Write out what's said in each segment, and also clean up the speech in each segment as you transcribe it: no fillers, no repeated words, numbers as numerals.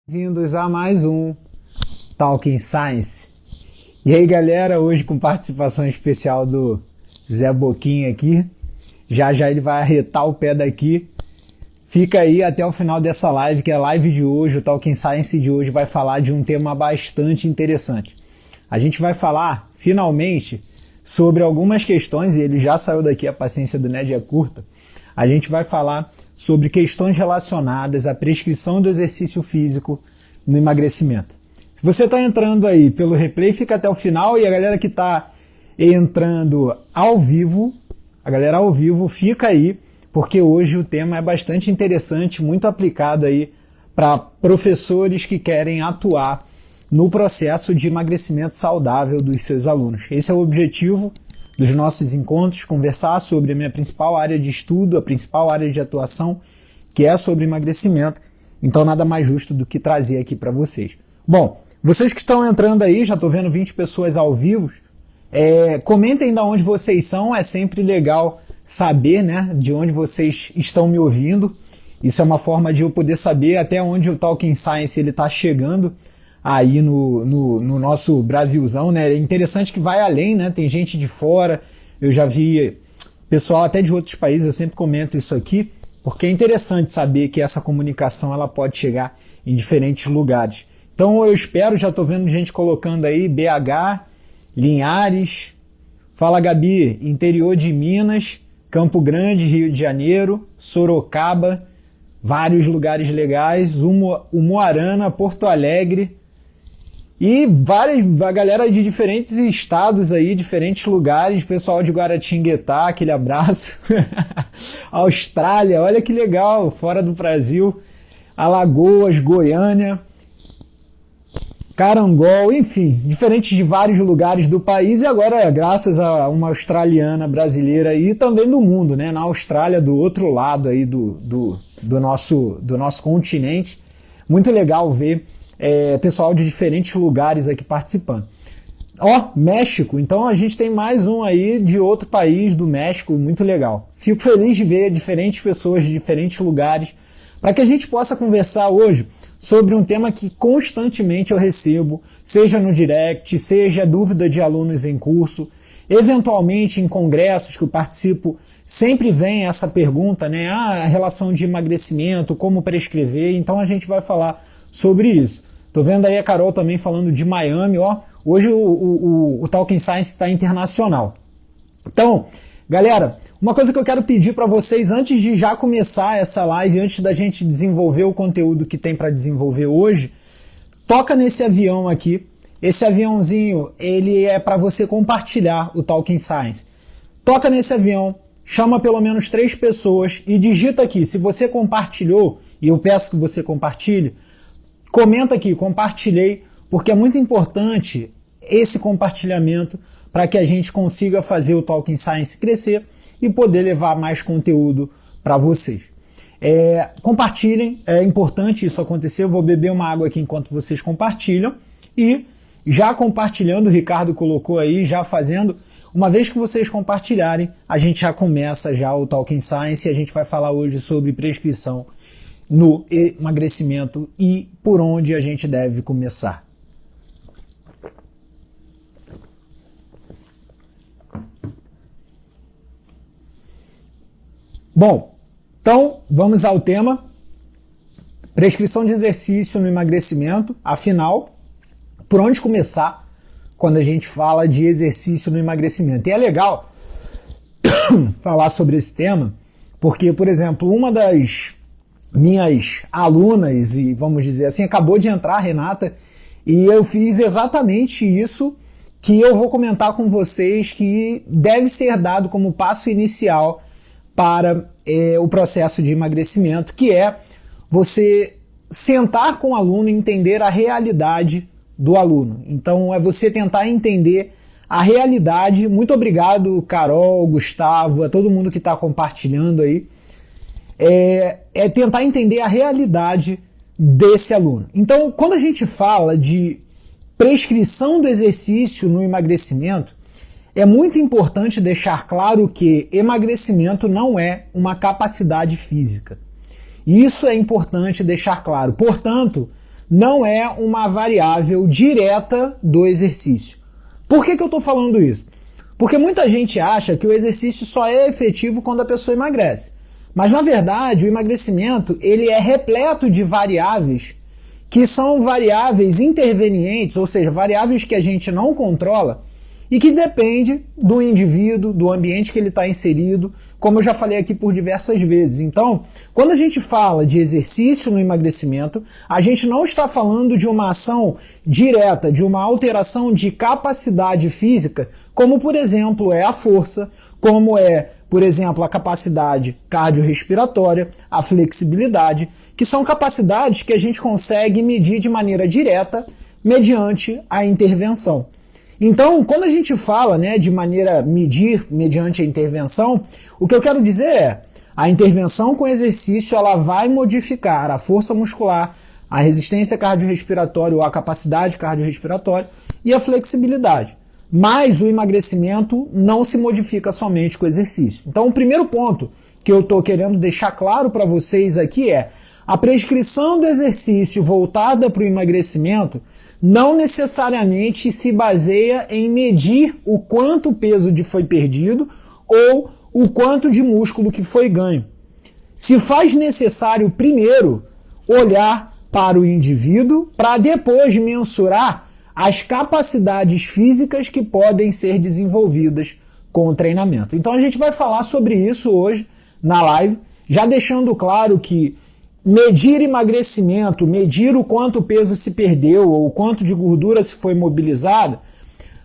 Bem-vindos a mais um Talking Science. E aí, galera, hoje com participação especial do Zé Boquinha aqui. Já já ele vai arretar o pé daqui. Fica aí até o final dessa live, que é a live de hoje, o Talking Science de hoje vai falar de um tema bastante interessante. A gente vai falar, finalmente, sobre algumas questões, e ele já saiu daqui, a paciência do Ned é curta. A gente vai falar sobre questões relacionadas à prescrição do exercício físico no emagrecimento. Se você está entrando aí pelo replay, fica até o final, e a galera que está entrando ao vivo, a galera ao vivo fica aí, porque hoje o tema é bastante interessante, muito aplicado aí para professores que querem atuar no processo de emagrecimento saudável dos seus alunos. Esse é o objetivo dos nossos encontros, conversar sobre a minha principal área de estudo, a principal área de atuação, que é sobre emagrecimento. Então nada mais justo do que trazer aqui para vocês. Bom, vocês que estão entrando aí, já estou vendo 20 pessoas ao vivo, comentem de onde vocês são, é sempre legal saber, né, de onde vocês estão me ouvindo. Isso é uma forma de eu poder saber até onde o Talking Science está chegando aí no nosso Brasilzão, né? É interessante que vai além, né? Tem gente de fora, eu já vi pessoal até de outros países, eu sempre comento isso aqui, porque é interessante saber que essa comunicação ela pode chegar em diferentes lugares. Então eu espero, já estou vendo gente colocando aí BH, Linhares, fala Gabi, interior de Minas, Campo Grande, Rio de Janeiro, Sorocaba, vários lugares legais, Umuarana, Porto Alegre, e a galera de diferentes estados aí, diferentes lugares, pessoal de Guaratinguetá, aquele abraço. Austrália, olha que legal, fora do Brasil. Alagoas, Goiânia, Carangol, enfim, diferentes de vários lugares do país, e agora graças a uma australiana brasileira e também do mundo, né? Na Austrália, do outro lado aí do nosso continente. Muito legal ver pessoal de diferentes lugares aqui participando. México, então a gente tem mais um aí de outro país, do México, muito legal. Fico feliz de ver diferentes pessoas de diferentes lugares, para que a gente possa conversar hoje sobre um tema que constantemente eu recebo, seja no direct, seja dúvida de alunos em curso, eventualmente em congressos que eu participo, sempre vem essa pergunta, né? A relação de emagrecimento, como prescrever, então a gente vai falar sobre isso. Tô vendo aí a Carol também falando de Miami, hoje o Talking Science está internacional. Então, galera, uma coisa que eu quero pedir para vocês antes de já começar essa live, antes da gente desenvolver o conteúdo que tem para desenvolver hoje, toca nesse avião aqui. Esse aviãozinho, ele é para você compartilhar o Talking Science. Toca nesse avião, chama pelo menos 3 pessoas e digita aqui, se você compartilhou, e eu peço que você compartilhe, comenta aqui, compartilhei, porque é muito importante esse compartilhamento para que a gente consiga fazer o Talking Science crescer e poder levar mais conteúdo para vocês. Compartilhem, é importante isso acontecer. Eu vou beber uma água aqui enquanto vocês compartilham. E já compartilhando, o Ricardo colocou aí, já fazendo, uma vez que vocês compartilharem, a gente já começa já o Talking Science e a gente vai falar hoje sobre prescrição no emagrecimento e por onde a gente deve começar. Bom, então vamos ao tema. Prescrição de exercício no emagrecimento. Afinal, por onde começar quando a gente fala de exercício no emagrecimento? E é legal falar sobre esse tema, porque, por exemplo, uma das minhas alunas, e vamos dizer assim, acabou de entrar, Renata, e eu fiz exatamente isso que eu vou comentar com vocês, que deve ser dado como passo inicial para o processo de emagrecimento, que é você sentar com o aluno e entender a realidade do aluno. Então é você tentar entender a realidade. Muito obrigado, Carol, Gustavo, a todo mundo que está compartilhando aí. É tentar entender a realidade desse aluno. Então, quando a gente fala de prescrição do exercício no emagrecimento, é muito importante deixar claro que emagrecimento não é uma capacidade física. Isso é importante deixar claro. Portanto, não é uma variável direta do exercício. Por que eu estou falando isso? Porque muita gente acha que o exercício só é efetivo quando a pessoa emagrece. Mas, na verdade, o emagrecimento ele é repleto de variáveis que são variáveis intervenientes, ou seja, variáveis que a gente não controla e que depende do indivíduo, do ambiente que ele está inserido, como eu já falei aqui por diversas vezes. Então, quando a gente fala de exercício no emagrecimento, a gente não está falando de uma ação direta, de uma alteração de capacidade física, como, por exemplo, é a força, como é, por exemplo, a capacidade cardiorrespiratória, a flexibilidade, que são capacidades que a gente consegue medir de maneira direta mediante a intervenção. Então, quando a gente fala, de maneira medir mediante a intervenção, o que eu quero dizer é, a intervenção com exercício ela vai modificar a força muscular, a resistência cardiorrespiratória ou a capacidade cardiorrespiratória e a flexibilidade. Mas o emagrecimento não se modifica somente com exercício. Então, o primeiro ponto que eu estou querendo deixar claro para vocês aqui é a prescrição do exercício voltada para o emagrecimento não necessariamente se baseia em medir o quanto peso foi perdido ou o quanto de músculo que foi ganho. Se faz necessário primeiro olhar para o indivíduo para depois mensurar as capacidades físicas que podem ser desenvolvidas com o treinamento. Então a gente vai falar sobre isso hoje na live, já deixando claro que medir emagrecimento, medir o quanto peso se perdeu ou o quanto de gordura se foi mobilizada,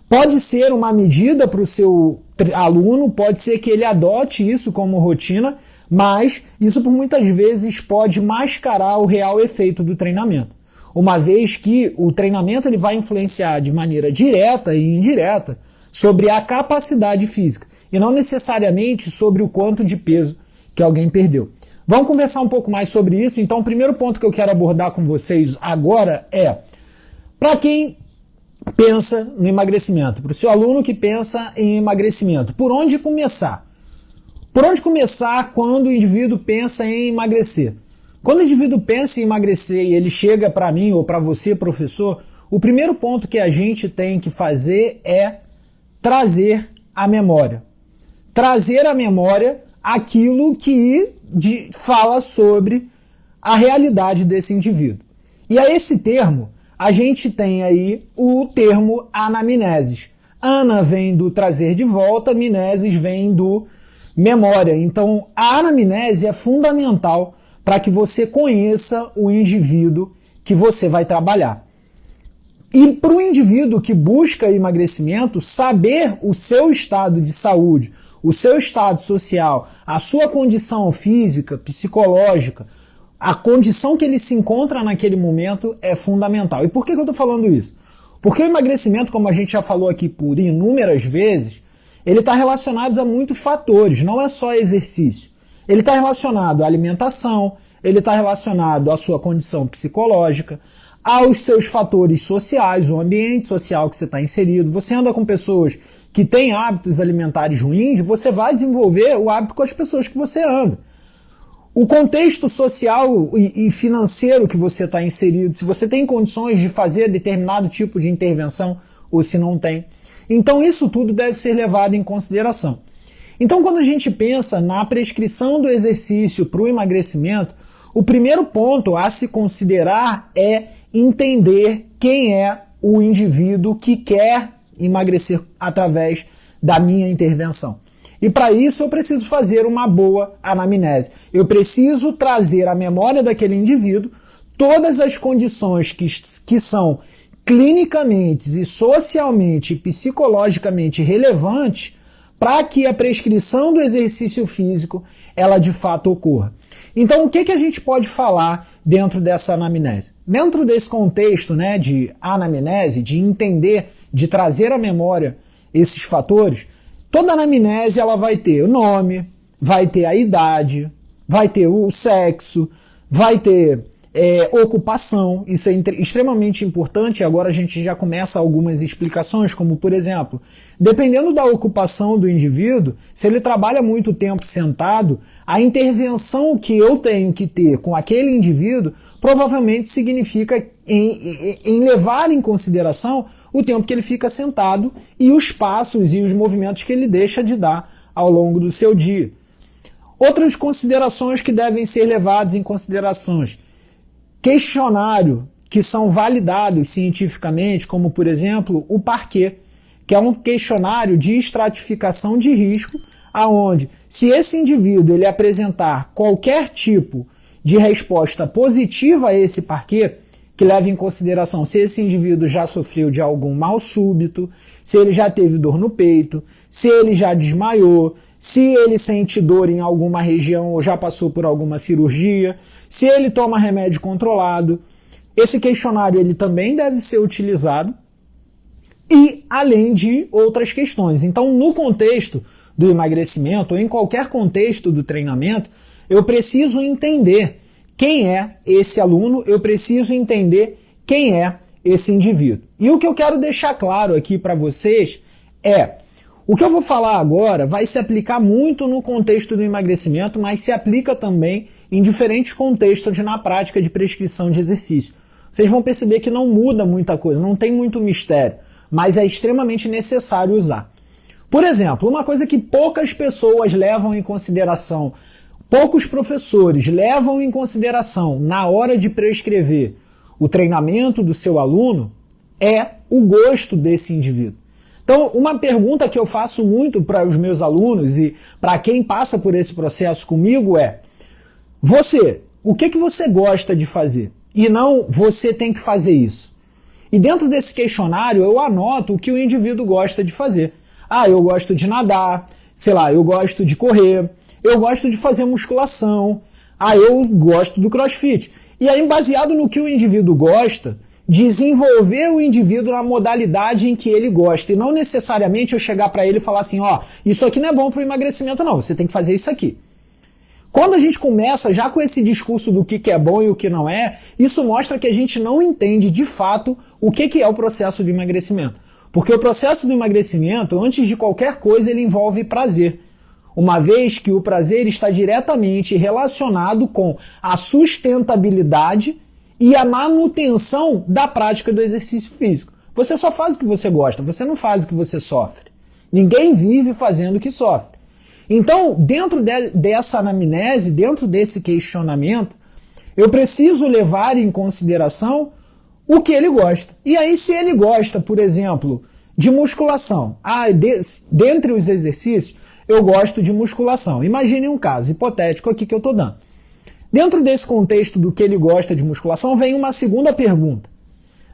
pode ser uma medida para o seu aluno, pode ser que ele adote isso como rotina, mas isso por muitas vezes pode mascarar o real efeito do treinamento. Uma vez que o treinamento ele vai influenciar de maneira direta e indireta sobre a capacidade física e não necessariamente sobre o quanto de peso que alguém perdeu. Vamos conversar um pouco mais sobre isso. Então, o primeiro ponto que eu quero abordar com vocês agora é para quem pensa no emagrecimento, para o seu aluno que pensa em emagrecimento, por onde começar? Por onde começar quando o indivíduo pensa em emagrecer? Quando o indivíduo pensa em emagrecer e ele chega para mim ou para você, professor, o primeiro ponto que a gente tem que fazer é trazer à memória. Trazer à memória aquilo que fala sobre a realidade desse indivíduo. E a esse termo, a gente tem aí o termo anamneses. Ana vem do trazer de volta, mneses vem do memória. Então, a anamnese é fundamental para que você conheça o indivíduo que você vai trabalhar. E para o indivíduo que busca emagrecimento, saber o seu estado de saúde, o seu estado social, a sua condição física, psicológica, a condição que ele se encontra naquele momento é fundamental. E por que eu estou falando isso? Porque o emagrecimento, como a gente já falou aqui por inúmeras vezes, ele está relacionado a muitos fatores, não é só exercício. Ele está relacionado à alimentação, ele está relacionado à sua condição psicológica, aos seus fatores sociais, o ambiente social que você está inserido. Você anda com pessoas que têm hábitos alimentares ruins, você vai desenvolver o hábito com as pessoas que você anda. O contexto social e financeiro que você está inserido, se você tem condições de fazer determinado tipo de intervenção ou se não tem. Então isso tudo deve ser levado em consideração. Então quando a gente pensa na prescrição do exercício para o emagrecimento, o primeiro ponto a se considerar é entender quem é o indivíduo que quer emagrecer através da minha intervenção. E para isso eu preciso fazer uma boa anamnese. Eu preciso trazer à memória daquele indivíduo todas as condições que são clinicamente e socialmente e psicologicamente relevantes para que a prescrição do exercício físico ela de fato ocorra. Então o que a gente pode falar dentro dessa anamnese? Dentro desse contexto de anamnese, de entender, de trazer à memória esses fatores, toda anamnese ela vai ter o nome, vai ter a idade, vai ter o sexo, vai ter ocupação, isso é extremamente importante. Agora a gente já começa algumas explicações, como por exemplo, dependendo da ocupação do indivíduo, se ele trabalha muito tempo sentado, a intervenção que eu tenho que ter com aquele indivíduo provavelmente significa em levar em consideração o tempo que ele fica sentado e os passos e os movimentos que ele deixa de dar ao longo do seu dia. Outras considerações que devem ser levadas em considerações: questionário que são validados cientificamente, como por exemplo o Parquet, que é um questionário de estratificação de risco, aonde se esse indivíduo ele apresentar qualquer tipo de resposta positiva a esse Parquet, que leva em consideração se esse indivíduo já sofreu de algum mal súbito, se ele já teve dor no peito, se ele já desmaiou, se ele sente dor em alguma região ou já passou por alguma cirurgia, se ele toma remédio controlado. Esse questionário ele também deve ser utilizado, e além de outras questões. Então, no contexto do emagrecimento, ou em qualquer contexto do treinamento, eu preciso entender quem é esse aluno, eu preciso entender quem é esse indivíduo. E o que eu quero deixar claro aqui para vocês é: o que eu vou falar agora vai se aplicar muito no contexto do emagrecimento, mas se aplica também em diferentes contextos na prática de prescrição de exercício. Vocês vão perceber que não muda muita coisa, não tem muito mistério, mas é extremamente necessário usar. Por exemplo, uma coisa que poucas pessoas levam em consideração, poucos professores levam em consideração na hora de prescrever o treinamento do seu aluno, é o gosto desse indivíduo. Então, uma pergunta que eu faço muito para os meus alunos e para quem passa por esse processo comigo é: o que você gosta de fazer? E não você tem que fazer isso. E dentro desse questionário eu anoto o que o indivíduo gosta de fazer. Eu gosto de nadar, eu gosto de correr, eu gosto de fazer musculação, eu gosto do CrossFit. E aí, baseado no que o indivíduo gosta, desenvolver o indivíduo na modalidade em que ele gosta. E não necessariamente eu chegar para ele e falar assim: isso aqui não é bom para o emagrecimento, não, você tem que fazer isso aqui. Quando a gente começa já com esse discurso do que é bom e o que não é, isso mostra que a gente não entende de fato o que é o processo de emagrecimento. Porque o processo do emagrecimento, antes de qualquer coisa, ele envolve prazer. Uma vez que o prazer está diretamente relacionado com a sustentabilidade e a manutenção da prática do exercício físico. Você só faz o que você gosta, você não faz o que você sofre. Ninguém vive fazendo o que sofre. Então, dentro dessa anamnese, dentro desse questionamento, eu preciso levar em consideração o que ele gosta. E aí, se ele gosta, por exemplo, de musculação, dentre os exercícios, eu gosto de musculação. Imagine um caso hipotético aqui que eu estou dando. Dentro desse contexto do que ele gosta de musculação, vem uma segunda pergunta.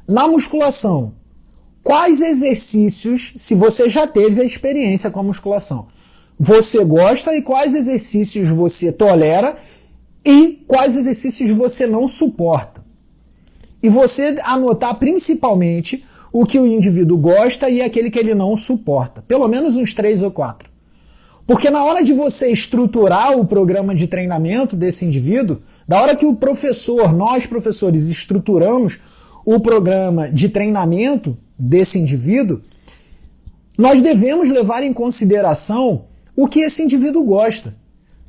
Na musculação, quais exercícios, se você já teve a experiência com a musculação, você gosta, e quais exercícios você tolera e quais exercícios você não suporta? E você anotar principalmente o que o indivíduo gosta e aquele que ele não suporta. Pelo menos uns 3 ou 4. Porque na hora de você estruturar o programa de treinamento desse indivíduo, da hora que nós professores estruturamos o programa de treinamento desse indivíduo, nós devemos levar em consideração o que esse indivíduo gosta.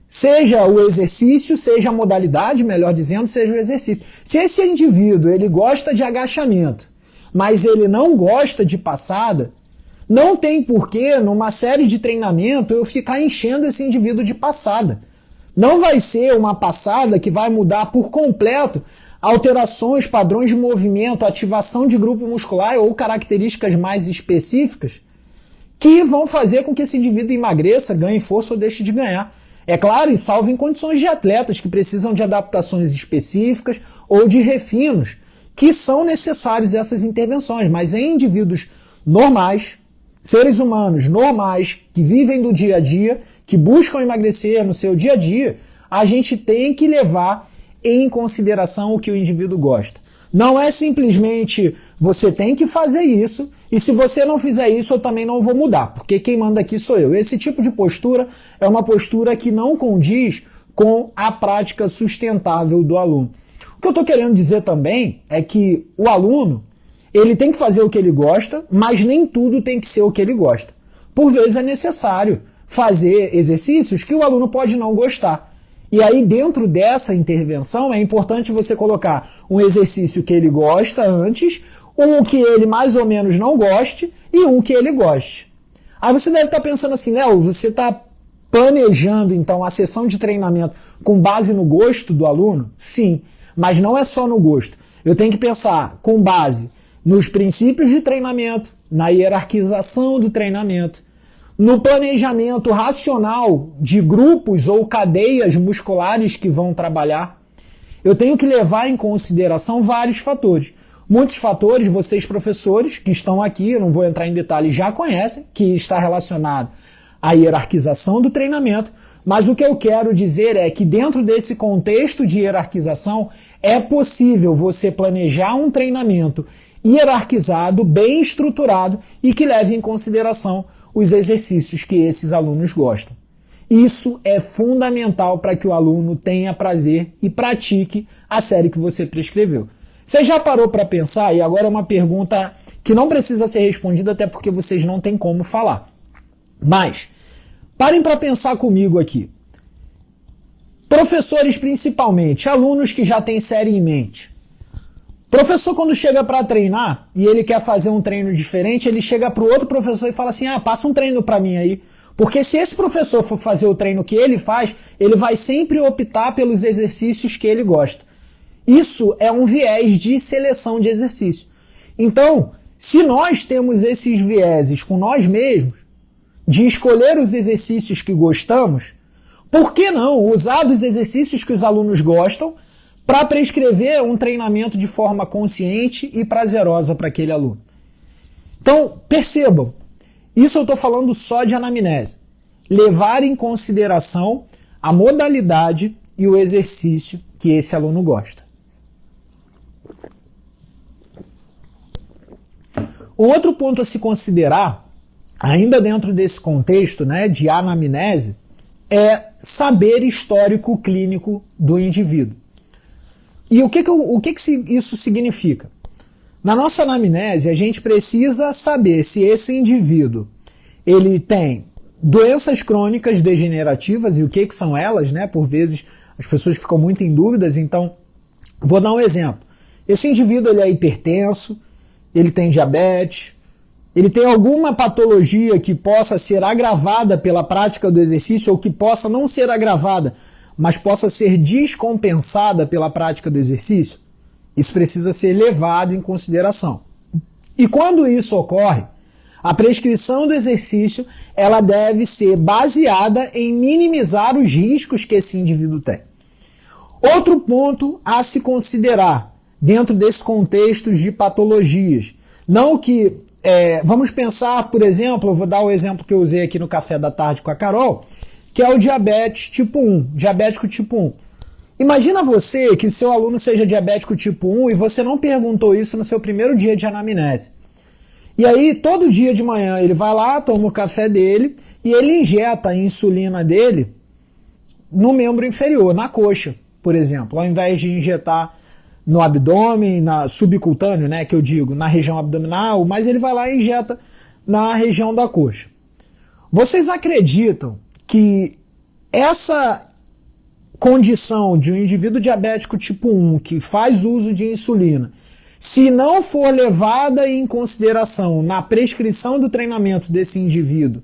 Seja o exercício, seja a modalidade, melhor dizendo, seja o exercício. Se esse indivíduo ele gosta de agachamento, mas ele não gosta de passada, não tem porquê, numa série de treinamento, eu ficar enchendo esse indivíduo de passada. Não vai ser uma passada que vai mudar por completo alterações, padrões de movimento, ativação de grupo muscular ou características mais específicas que vão fazer com que esse indivíduo emagreça, ganhe força ou deixe de ganhar. É claro, e salvo em condições de atletas que precisam de adaptações específicas ou de refinos, que são necessários essas intervenções, mas em indivíduos normais, seres humanos normais, que vivem do dia a dia, que buscam emagrecer no seu dia a dia, a gente tem que levar em consideração o que o indivíduo gosta. Não é simplesmente você tem que fazer isso, e se você não fizer isso eu também não vou mudar, porque quem manda aqui sou eu. Esse tipo de postura é uma postura que não condiz com a prática sustentável do aluno. O que eu estou querendo dizer também é que o aluno, ele tem que fazer o que ele gosta, mas nem tudo tem que ser o que ele gosta. Por vezes é necessário fazer exercícios que o aluno pode não gostar. E aí, dentro dessa intervenção, é importante você colocar um exercício que ele gosta antes, um que ele mais ou menos não goste e um que ele goste. Aí você deve estar pensando assim, Léo, você está planejando, então, a sessão de treinamento com base no gosto do aluno? Sim, mas não é só no gosto. Eu tenho que pensar com base nos princípios de treinamento, na hierarquização do treinamento, no planejamento racional de grupos ou cadeias musculares que vão trabalhar. Eu tenho que levar em consideração vários fatores. Muitos fatores, vocês professores que estão aqui, eu não vou entrar em detalhes, já conhecem, que está relacionado à hierarquização do treinamento, mas o que eu quero dizer é que dentro desse contexto de hierarquização é possível você planejar um treinamento hierarquizado, bem estruturado e que leve em consideração os exercícios que esses alunos gostam. Isso é fundamental para que o aluno tenha prazer e pratique a série que você prescreveu. Você já parou para pensar? E agora é uma pergunta que não precisa ser respondida até porque vocês não têm como falar. Mas, parem para pensar comigo aqui. Professores principalmente, alunos que já têm série em mente. Professor, quando chega para treinar e ele quer fazer um treino diferente, ele chega para o outro professor e fala assim, passa um treino para mim aí. Porque se esse professor for fazer o treino que ele faz, ele vai sempre optar pelos exercícios que ele gosta. Isso é um viés de seleção de exercício. Então, se nós temos esses vieses com nós mesmos, de escolher os exercícios que gostamos, por que não usar dos exercícios que os alunos gostam para prescrever um treinamento de forma consciente e prazerosa para aquele aluno? Então, percebam, isso eu estou falando só de anamnese. Levar em consideração a modalidade e o exercício que esse aluno gosta. Um outro ponto a se considerar, ainda dentro desse contexto, né, de anamnese, é saber histórico clínico do indivíduo. E o que isso significa? Na nossa anamnese, a gente precisa saber se esse indivíduo ele tem doenças crônicas degenerativas, e o que são elas, né? Por vezes as pessoas ficam muito em dúvidas, então vou dar um exemplo. Esse indivíduo ele é hipertenso, ele tem diabetes, ele tem alguma patologia que possa ser agravada pela prática do exercício ou que possa não ser agravada, mas possa ser descompensada pela prática do exercício. Isso precisa ser levado em consideração. E quando isso ocorre, a prescrição do exercício ela deve ser baseada em minimizar os riscos que esse indivíduo tem. Outro ponto a se considerar dentro desse contexto de patologias. Não que, vamos pensar, por exemplo, eu vou dar o exemplo que eu usei aqui no café da tarde com a Carol, que é o diabetes tipo 1, diabético tipo 1. Imagina você que o seu aluno seja diabético tipo 1 e você não perguntou isso no seu primeiro dia de anamnese. E aí, todo dia de manhã, ele vai lá, toma o café dele e ele injeta a insulina dele no membro inferior, na coxa, por exemplo. Ao invés de injetar no abdômen, na subcutâneo, né, que eu digo, na região abdominal, mas ele vai lá e injeta na região da coxa. Vocês acreditam que essa condição de um indivíduo diabético tipo 1 que faz uso de insulina, se não for levada em consideração na prescrição do treinamento desse indivíduo,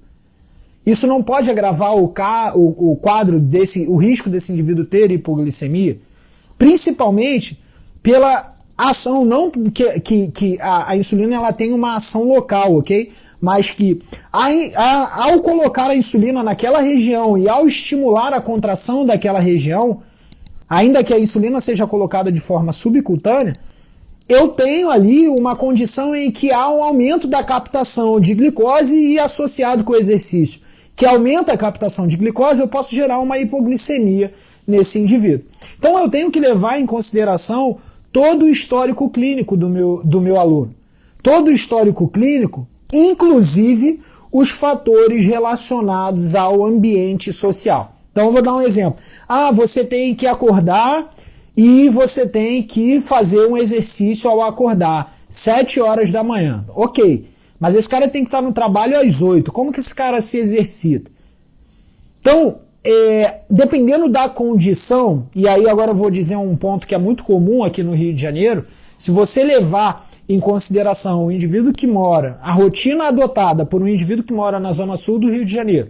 isso não pode agravar o quadro o risco desse indivíduo ter hipoglicemia? Principalmente pela ação, não que a insulina ela tem uma ação local, ok? Mas que ao colocar a insulina naquela região e ao estimular a contração daquela região, ainda que a insulina seja colocada de forma subcutânea, eu tenho ali uma condição em que há um aumento da captação de glicose e associado com o exercício, que aumenta a captação de glicose, eu posso gerar uma hipoglicemia nesse indivíduo. Então eu tenho que levar em consideração todo o histórico clínico do meu aluno. Todo o histórico clínico, inclusive os fatores relacionados ao ambiente social. Então eu vou dar um exemplo. Você tem que acordar e você tem que fazer um exercício ao acordar 7 horas da manhã. Ok, mas esse cara tem que estar no trabalho às 8. Como que esse cara se exercita? Então, dependendo da condição, e aí agora eu vou dizer um ponto que é muito comum aqui no Rio de Janeiro, se você levar em consideração o indivíduo que mora, a rotina adotada por um indivíduo que mora na zona sul do Rio de Janeiro,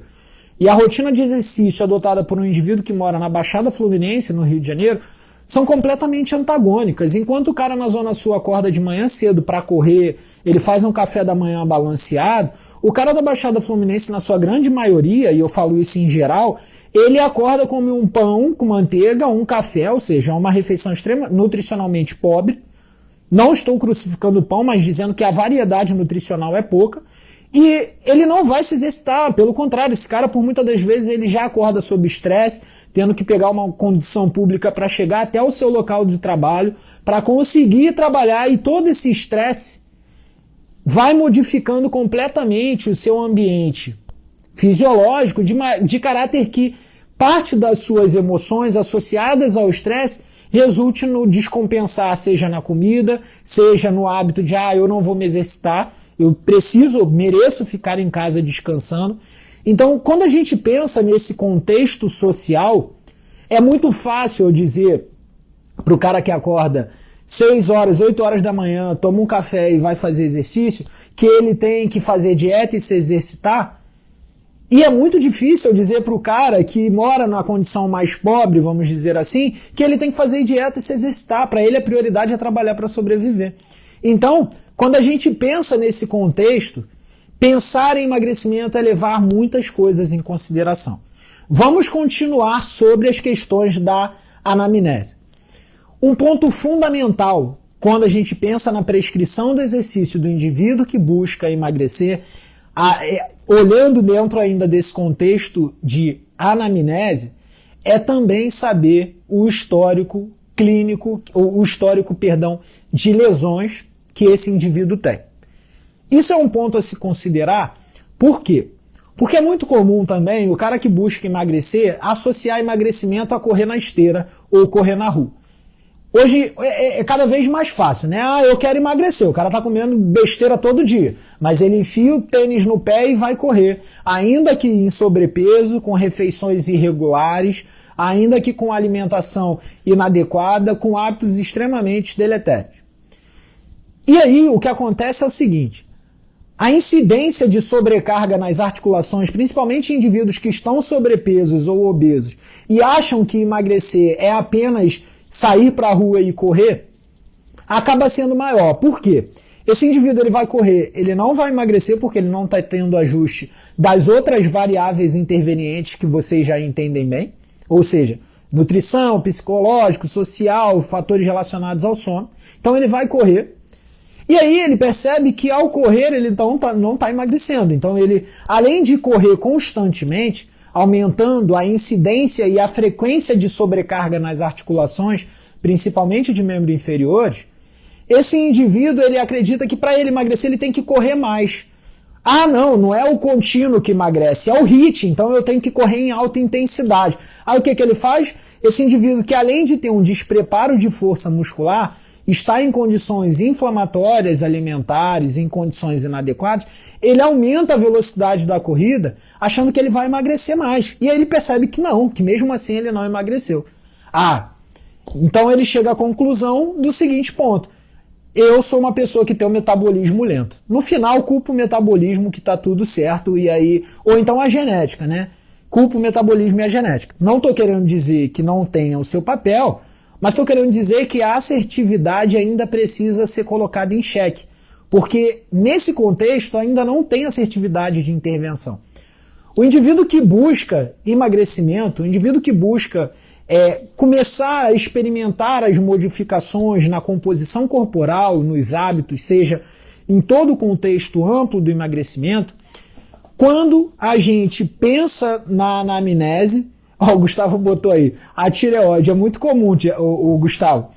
e a rotina de exercício adotada por um indivíduo que mora na Baixada Fluminense, no Rio de Janeiro, são completamente antagônicas. Enquanto o cara na Zona Sul acorda de manhã cedo para correr, ele faz um café da manhã balanceado, o cara da Baixada Fluminense, na sua grande maioria, e eu falo isso em geral, ele acorda, come um pão com manteiga, um café, ou seja, uma refeição nutricionalmente pobre. Não estou crucificando o pão, mas dizendo que a variedade nutricional é pouca. E ele não vai se exercitar, pelo contrário, esse cara, por muitas das vezes, ele já acorda sob estresse, tendo que pegar uma condução pública para chegar até o seu local de trabalho, para conseguir trabalhar, e todo esse estresse vai modificando completamente o seu ambiente fisiológico, de caráter que parte das suas emoções associadas ao estresse resulte no descompensar, seja na comida, seja no hábito de, eu não vou me exercitar, eu mereço ficar em casa descansando. Então, quando a gente pensa nesse contexto social, é muito fácil eu dizer para o cara que acorda 6 horas, 8 horas da manhã, toma um café e vai fazer exercício, que ele tem que fazer dieta e se exercitar. E é muito difícil eu dizer para o cara que mora numa condição mais pobre, vamos dizer assim, que ele tem que fazer dieta e se exercitar. Para ele a prioridade é trabalhar para sobreviver. Então, quando a gente pensa nesse contexto, pensar em emagrecimento é levar muitas coisas em consideração. Vamos continuar sobre as questões da anamnese. Um ponto fundamental quando a gente pensa na prescrição do exercício do indivíduo que busca emagrecer, olhando dentro ainda desse contexto de anamnese, é também saber o histórico clínico, ou o histórico, de lesões que esse indivíduo tem. Isso é um ponto a se considerar. Por quê? Porque é muito comum também o cara que busca emagrecer associar emagrecimento a correr na esteira ou correr na rua. Hoje é cada vez mais fácil, né? Eu quero emagrecer. O cara tá comendo besteira todo dia, mas ele enfia o tênis no pé e vai correr, ainda que em sobrepeso, com refeições irregulares, ainda que com alimentação inadequada, com hábitos extremamente deletérios. E aí o que acontece é o seguinte: a incidência de sobrecarga nas articulações, principalmente em indivíduos que estão sobrepesos ou obesos e acham que emagrecer é apenas sair para a rua e correr, acaba sendo maior. Por quê? Esse indivíduo ele vai correr, ele não vai emagrecer porque ele não está tendo ajuste das outras variáveis intervenientes que vocês já entendem bem, ou seja, nutrição, psicológico, social, fatores relacionados ao sono. Então ele vai correr, e aí ele percebe que ao correr ele então não está emagrecendo. Então ele, além de correr constantemente, aumentando a incidência e a frequência de sobrecarga nas articulações, principalmente de membros inferiores, esse indivíduo ele acredita que para ele emagrecer ele tem que correr mais. Não é o contínuo que emagrece, é o HIIT, então eu tenho que correr em alta intensidade. Aí o que ele faz? Esse indivíduo que além de ter um despreparo de força muscular, está em condições inflamatórias, alimentares, em condições inadequadas, ele aumenta a velocidade da corrida, achando que ele vai emagrecer mais. E aí ele percebe que não, que mesmo assim ele não emagreceu. Então ele chega à conclusão do seguinte ponto: eu sou uma pessoa que tem um metabolismo lento. No final, culpa o metabolismo que está tudo certo, e aí, ou então a genética, né? Culpa o metabolismo e a genética. Não estou querendo dizer que não tenha o seu papel, mas estou querendo dizer que a assertividade ainda precisa ser colocada em xeque, porque nesse contexto ainda não tem assertividade de intervenção. O indivíduo que busca emagrecimento, o indivíduo que busca começar a experimentar as modificações na composição corporal, nos hábitos, seja em todo o contexto amplo do emagrecimento, quando a gente pensa na anamnese, o Gustavo botou aí, a tireoide, é muito comum, o Gustavo.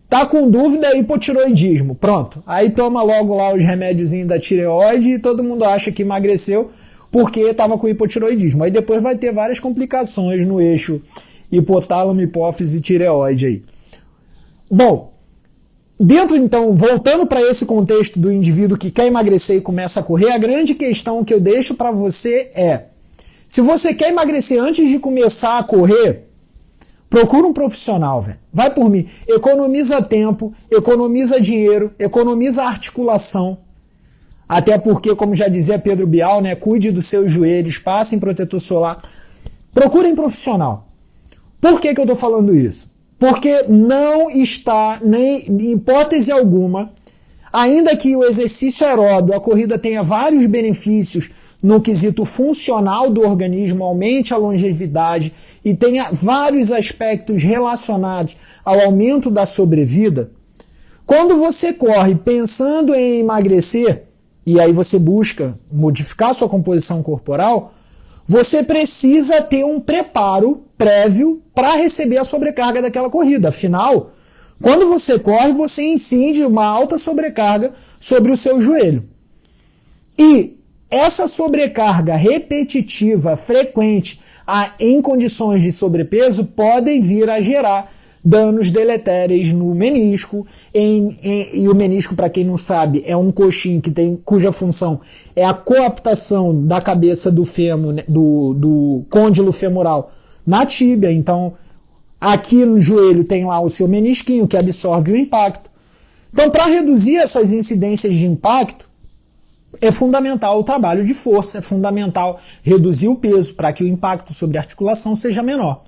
Tá com dúvida, hipotiroidismo. Pronto. Aí toma logo lá os remédiozinhos da tireoide e todo mundo acha que emagreceu porque estava com hipotiroidismo. Aí depois vai ter várias complicações no eixo hipotálamo, hipófise e tireoide aí. Bom, dentro então, voltando para esse contexto do indivíduo que quer emagrecer e começa a correr, a grande questão que eu deixo para você é: se você quer emagrecer antes de começar a correr, procura um profissional, velho. Vai por mim. Economiza tempo, economiza dinheiro, economiza articulação. Até porque, como já dizia Pedro Bial, né, cuide dos seus joelhos, passe em protetor solar. Procurem profissional. Por que eu estou falando isso? Porque não está, nem em hipótese alguma, ainda que o exercício aeróbio, a corrida tenha vários benefícios no quesito funcional do organismo, aumente a longevidade e tenha vários aspectos relacionados ao aumento da sobrevida, quando você corre pensando em emagrecer, e aí você busca modificar sua composição corporal, você precisa ter um preparo prévio para receber a sobrecarga daquela corrida. Afinal, quando você corre, você incide uma alta sobrecarga sobre o seu joelho. E essa sobrecarga repetitiva, frequente, em condições de sobrepeso, podem vir a gerar danos deletérios no menisco. E o menisco, para quem não sabe, é um coxim cuja função é a coaptação da cabeça do fêmur, do côndilo femoral na tíbia. Então, aqui no joelho tem lá o seu menisquinho que absorve o impacto. Então, para reduzir essas incidências de impacto, é fundamental o trabalho de força, é fundamental reduzir o peso para que o impacto sobre a articulação seja menor.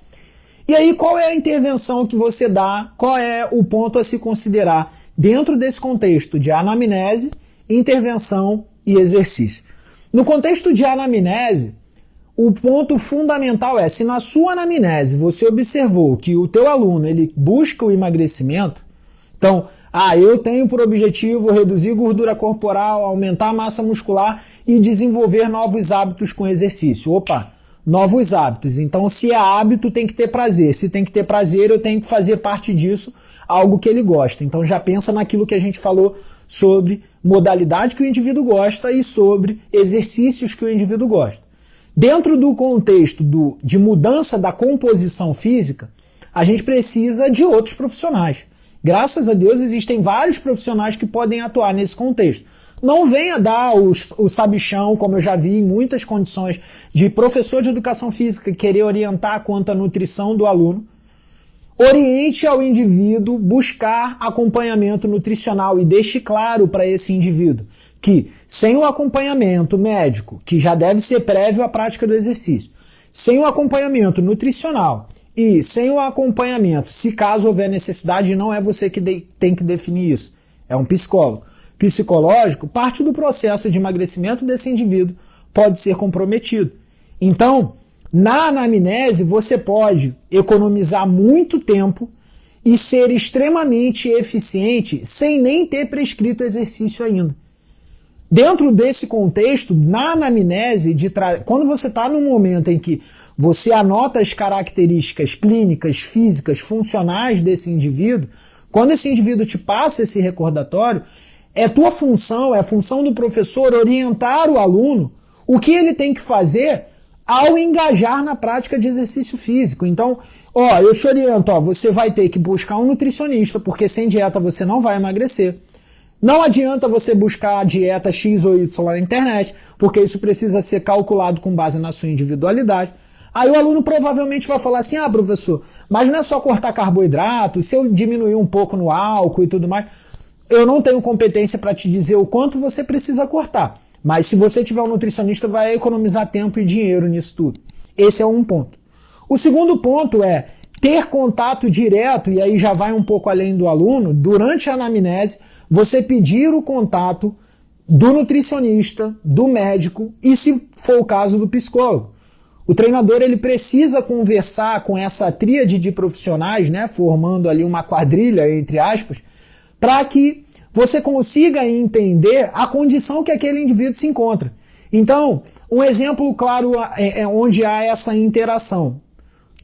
E aí, qual é a intervenção que você dá? Qual é o ponto a se considerar dentro desse contexto de anamnese, intervenção e exercício? No contexto de anamnese, o ponto fundamental é, se na sua anamnese você observou que o teu aluno ele busca o emagrecimento, então, eu tenho por objetivo reduzir gordura corporal, aumentar a massa muscular e desenvolver novos hábitos com exercício. Opa! Novos hábitos. Então, se é hábito, tem que ter prazer. Se tem que ter prazer, eu tenho que fazer parte disso algo que ele gosta. Então, já pensa naquilo que a gente falou sobre modalidade que o indivíduo gosta e sobre exercícios que o indivíduo gosta. Dentro do contexto de mudança da composição física, a gente precisa de outros profissionais. Graças a Deus, existem vários profissionais que podem atuar nesse contexto. Não venha dar o sabichão, como eu já vi em muitas condições, de professor de educação física querer orientar quanto à nutrição do aluno. Oriente ao indivíduo buscar acompanhamento nutricional e deixe claro para esse indivíduo que, sem o acompanhamento médico, que já deve ser prévio à prática do exercício, sem o acompanhamento nutricional e sem o acompanhamento, se caso houver necessidade, não é você que tem que definir isso, é um psicólogo. Psicológico, parte do processo de emagrecimento desse indivíduo pode ser comprometido. Então, na anamnese, você pode economizar muito tempo e ser extremamente eficiente sem nem ter prescrito exercício ainda. Dentro desse contexto, na anamnese, quando você está no momento em que você anota as características clínicas, físicas, funcionais desse indivíduo, quando esse indivíduo te passa esse recordatório, é tua função, é a função do professor orientar o aluno o que ele tem que fazer ao engajar na prática de exercício físico. Então, eu te oriento, você vai ter que buscar um nutricionista, porque sem dieta você não vai emagrecer. Não adianta você buscar a dieta X ou Y na internet, porque isso precisa ser calculado com base na sua individualidade. Aí o aluno provavelmente vai falar assim, professor, mas não é só cortar carboidrato, se eu diminuir um pouco no álcool e tudo mais, eu não tenho competência para te dizer o quanto você precisa cortar. Mas se você tiver um nutricionista, vai economizar tempo e dinheiro nisso tudo. Esse é um ponto. O segundo ponto é ter contato direto, e aí já vai um pouco além do aluno, durante a anamnese, você pedir o contato do nutricionista, do médico e, se for o caso, do psicólogo. O treinador ele precisa conversar com essa tríade de profissionais, né, formando ali uma quadrilha, entre aspas, para que você consiga entender a condição que aquele indivíduo se encontra. Então, um exemplo claro é onde há essa interação,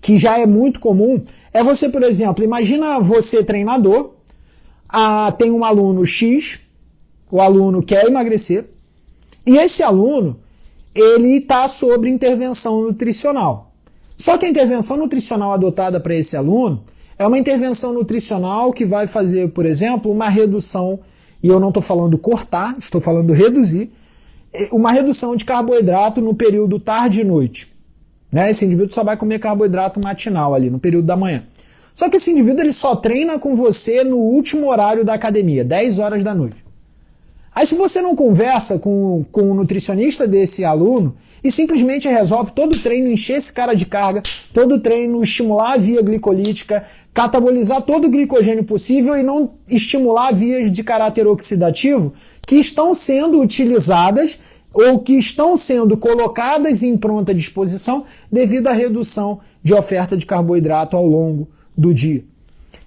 que já é muito comum, é você, por exemplo, imagina você treinador, tem um aluno X, o aluno quer emagrecer, e esse aluno, ele está sob intervenção nutricional. Só que a intervenção nutricional adotada para esse aluno É uma intervenção nutricional que vai fazer, por exemplo, uma redução, e eu não estou falando cortar, estou falando reduzir, uma redução de carboidrato no período tarde e noite. Né? Esse indivíduo só vai comer carboidrato matinal ali, no período da manhã. Só que esse indivíduo ele só treina com você no último horário da academia, 10 horas da noite. Aí se você não conversa com o nutricionista desse aluno e simplesmente resolve todo o treino encher esse cara de carga, todo o treino estimular a via glicolítica, catabolizar todo o glicogênio possível e não estimular vias de caráter oxidativo que estão sendo utilizadas ou que estão sendo colocadas em pronta disposição devido à redução de oferta de carboidrato ao longo do dia.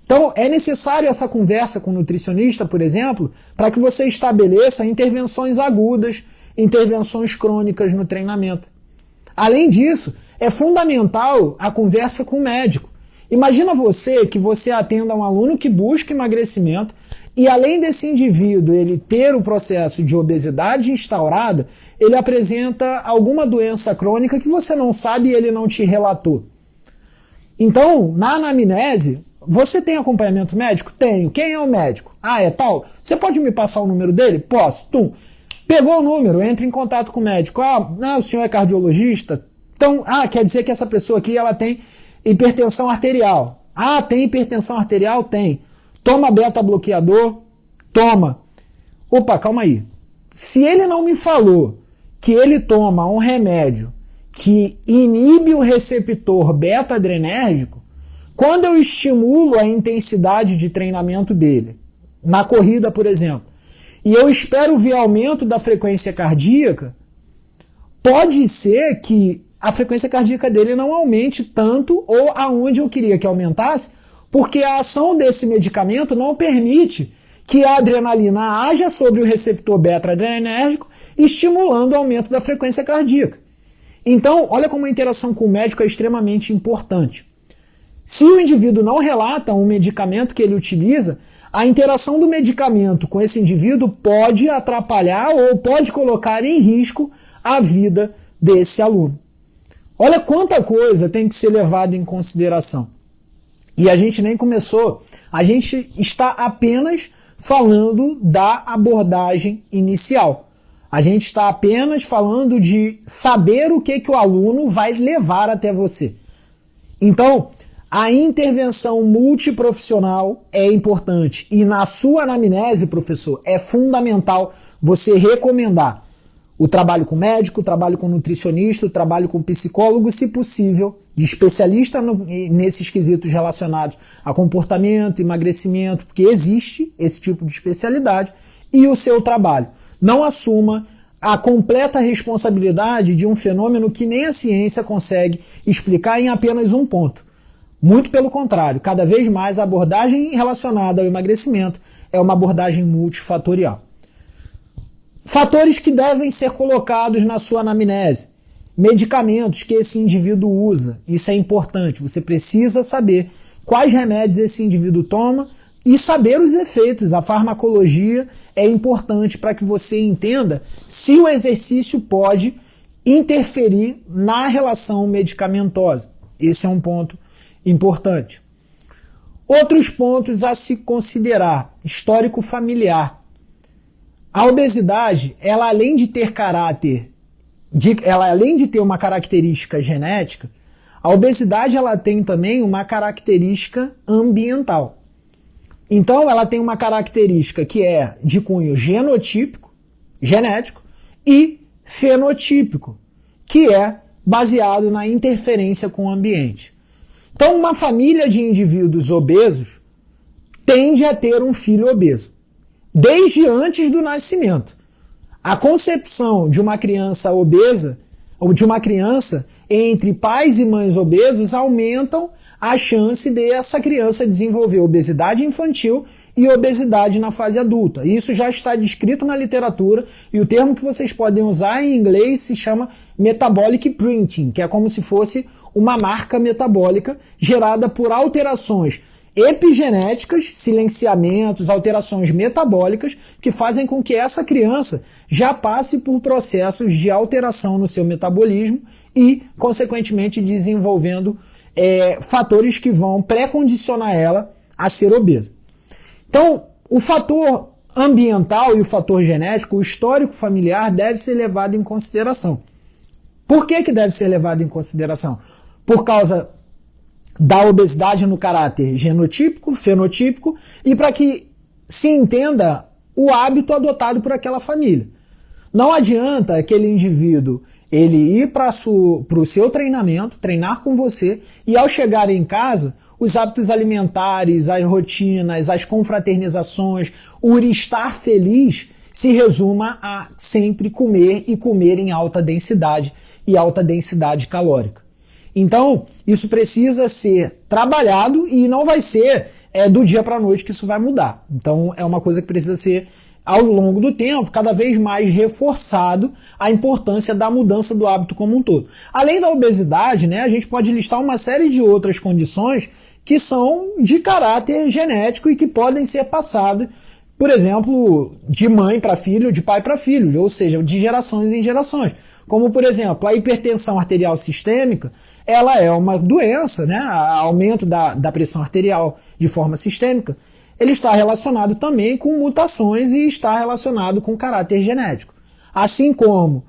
Então, é necessário essa conversa com o nutricionista, por exemplo, para que você estabeleça intervenções agudas, intervenções crônicas no treinamento. Além disso, é fundamental a conversa com o médico. Imagina que você atenda um aluno que busca emagrecimento e além desse indivíduo ele ter o processo de obesidade instaurada, ele apresenta alguma doença crônica que você não sabe e ele não te relatou. Então, na anamnese, você tem acompanhamento médico? Tenho. Quem é o médico? Ah, é tal? Você pode me passar o número dele? Posso. Tum. Pegou o número, entra em contato com o médico. Ah, não, o senhor é cardiologista? Então, quer dizer que essa pessoa aqui ela tem hipertensão arterial. Ah, tem hipertensão arterial? Tem. Toma beta-bloqueador? Toma. Opa, calma aí. Se ele não me falou que ele toma um remédio que inibe o receptor beta-adrenérgico, quando eu estimulo a intensidade de treinamento dele, na corrida, por exemplo, e eu espero ver aumento da frequência cardíaca, pode ser que a frequência cardíaca dele não aumente tanto ou aonde eu queria que aumentasse, porque a ação desse medicamento não permite que a adrenalina haja sobre o receptor beta-adrenérgico, estimulando o aumento da frequência cardíaca. Então, olha como a interação com o médico é extremamente importante. Se o indivíduo não relata um medicamento que ele utiliza, a interação do medicamento com esse indivíduo pode atrapalhar ou pode colocar em risco a vida desse aluno. Olha quanta coisa tem que ser levada em consideração. E a gente nem começou, a gente está apenas falando da abordagem inicial. A gente está apenas falando de saber o que o aluno vai levar até você. Então, a intervenção multiprofissional é importante e na sua anamnese, professor, é fundamental você recomendar o trabalho com médico, o trabalho com nutricionista, o trabalho com psicólogo, se possível, de especialista nesses quesitos relacionados a comportamento, emagrecimento, porque existe esse tipo de especialidade, e o seu trabalho. Não assuma a completa responsabilidade de um fenômeno que nem a ciência consegue explicar em apenas um ponto. Muito pelo contrário, cada vez mais a abordagem relacionada ao emagrecimento é uma abordagem multifatorial. Fatores que devem ser colocados na sua anamnese. Medicamentos que esse indivíduo usa. Isso é importante. Você precisa saber quais remédios esse indivíduo toma e saber os efeitos. A farmacologia é importante para que você entenda se o exercício pode interferir na relação medicamentosa. Esse é um ponto importante. Outros pontos a se considerar: histórico familiar. A obesidade, ela além de ter uma característica genética, a obesidade ela tem também uma característica ambiental. Então ela tem uma característica que é de cunho genotípico, genético, e fenotípico, que é baseado na interferência com o ambiente. Então uma família de indivíduos obesos tende a ter um filho obeso, desde antes do nascimento. A concepção de uma criança obesa, ou de uma criança entre pais e mães obesos, aumentam a chance dessa criança desenvolver obesidade infantil e obesidade na fase adulta. Isso já está descrito na literatura e o termo que vocês podem usar em inglês se chama metabolic printing, que é como se fosse uma marca metabólica gerada por alterações epigenéticas, silenciamentos, alterações metabólicas que fazem com que essa criança já passe por processos de alteração no seu metabolismo e, consequentemente, desenvolvendo fatores que vão pré-condicionar ela a ser obesa. Então, o fator ambiental e o fator genético, o histórico familiar, deve ser levado em consideração. Por que deve ser levado em consideração? Por causa da obesidade no caráter genotípico, fenotípico, e para que se entenda o hábito adotado por aquela família. Não adianta aquele indivíduo ele ir para o seu treinamento, treinar com você, e ao chegar em casa, os hábitos alimentares, as rotinas, as confraternizações, o estar feliz se resuma a sempre comer e comer em alta densidade e alta densidade calórica. Então, isso precisa ser trabalhado e não vai ser do dia para a noite que isso vai mudar. Então, é uma coisa que precisa ser, ao longo do tempo, cada vez mais reforçado a importância da mudança do hábito como um todo. Além da obesidade, né, a gente pode listar uma série de outras condições que são de caráter genético e que podem ser passadas, por exemplo, de mãe para filho, de pai para filho, ou seja, de gerações em gerações. Como, por exemplo, a hipertensão arterial sistêmica, ela é uma doença, né? Aumento da pressão arterial de forma sistêmica, ele está relacionado também com mutações e está relacionado com caráter genético. Assim como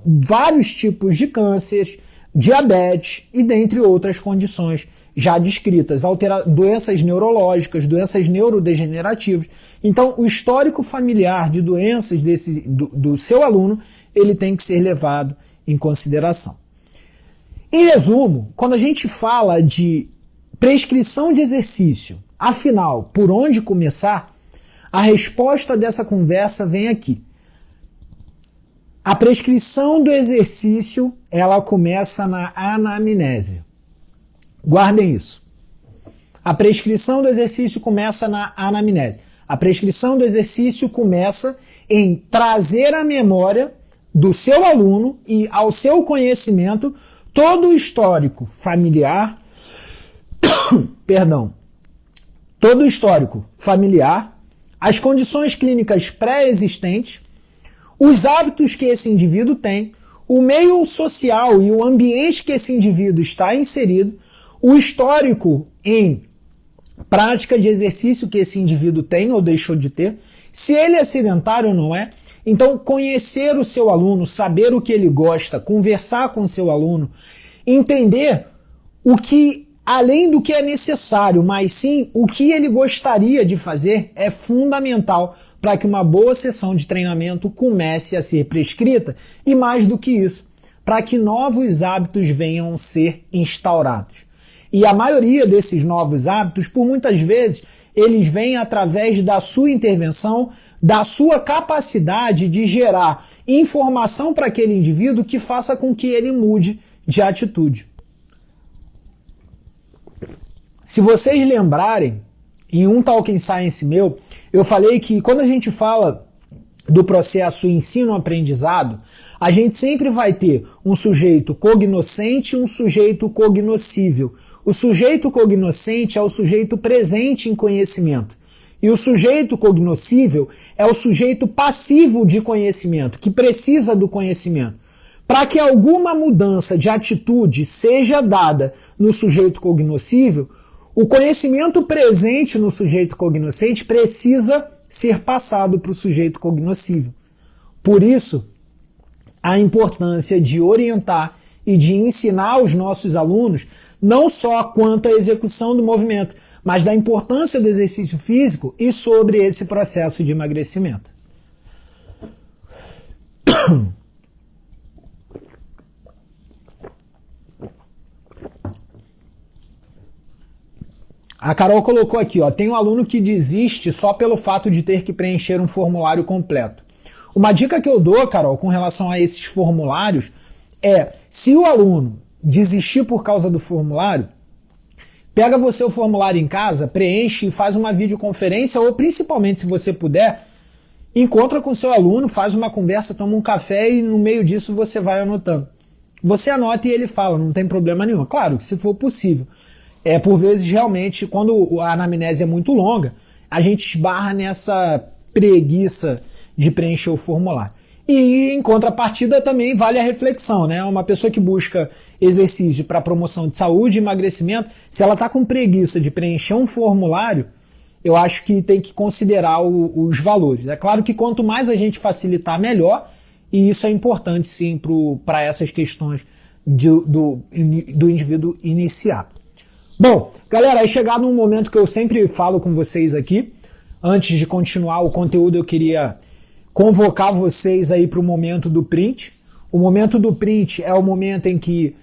vários tipos de câncer, diabetes e dentre outras condições já descritas, doenças neurológicas, doenças neurodegenerativas. Então, o histórico familiar de doenças do seu aluno, ele tem que ser levado em consideração. Em resumo, quando a gente fala de prescrição de exercício, afinal, por onde começar? A resposta dessa conversa vem aqui. A prescrição do exercício, ela começa na anamnese. Guardem isso. A prescrição do exercício começa na anamnese. A prescrição do exercício começa em trazer à memória do seu aluno e ao seu conhecimento todo o histórico familiar, todo o histórico familiar, as condições clínicas pré-existentes, os hábitos que esse indivíduo tem, o meio social e o ambiente que esse indivíduo está inserido, o histórico em prática de exercício que esse indivíduo tem ou deixou de ter, se ele é sedentário ou não é. Então, conhecer o seu aluno, saber o que ele gosta, conversar com o seu aluno, entender o que, além do que é necessário, mas sim o que ele gostaria de fazer, é fundamental para que uma boa sessão de treinamento comece a ser prescrita e, mais do que isso, para que novos hábitos venham a ser instaurados. E a maioria desses novos hábitos, por muitas vezes, eles vêm através da sua intervenção, da sua capacidade de gerar informação para aquele indivíduo que faça com que ele mude de atitude. Se vocês lembrarem, em um Talking Science meu, eu falei que quando a gente fala do processo ensino-aprendizado, a gente sempre vai ter um sujeito cognoscente e um sujeito cognoscível. O sujeito cognoscente é o sujeito presente em conhecimento. E o sujeito cognoscível é o sujeito passivo de conhecimento, que precisa do conhecimento. Para que alguma mudança de atitude seja dada no sujeito cognoscível, o conhecimento presente no sujeito cognoscente precisa ser passado para o sujeito cognoscível. Por isso, a importância de orientar e de ensinar os nossos alunos não só quanto à execução do movimento, mas da importância do exercício físico e sobre esse processo de emagrecimento. A Carol colocou aqui, tem um aluno que desiste só pelo fato de ter que preencher um formulário completo. Uma dica que eu dou, Carol, com relação a esses formulários é, se o aluno desistir por causa do formulário, pega você o formulário em casa, preenche e faz uma videoconferência ou, principalmente, se você puder, encontra com o seu aluno, faz uma conversa, toma um café e no meio disso você vai anotando. Você anota e ele fala, não tem problema nenhum. Claro que se for possível. Por vezes, realmente, quando a anamnese é muito longa, a gente esbarra nessa preguiça de preencher o formulário. E em contrapartida também vale a reflexão, né? Uma pessoa que busca exercício para promoção de saúde e emagrecimento, se ela está com preguiça de preencher um formulário, eu acho que tem que considerar os valores. É claro que quanto mais a gente facilitar, melhor, e isso é importante sim para essas questões do indivíduo iniciar. Bom, galera, aí chegado um momento que eu sempre falo com vocês aqui, antes de continuar o conteúdo, eu queria convocar vocês aí para o momento do print. O momento do print é o momento em que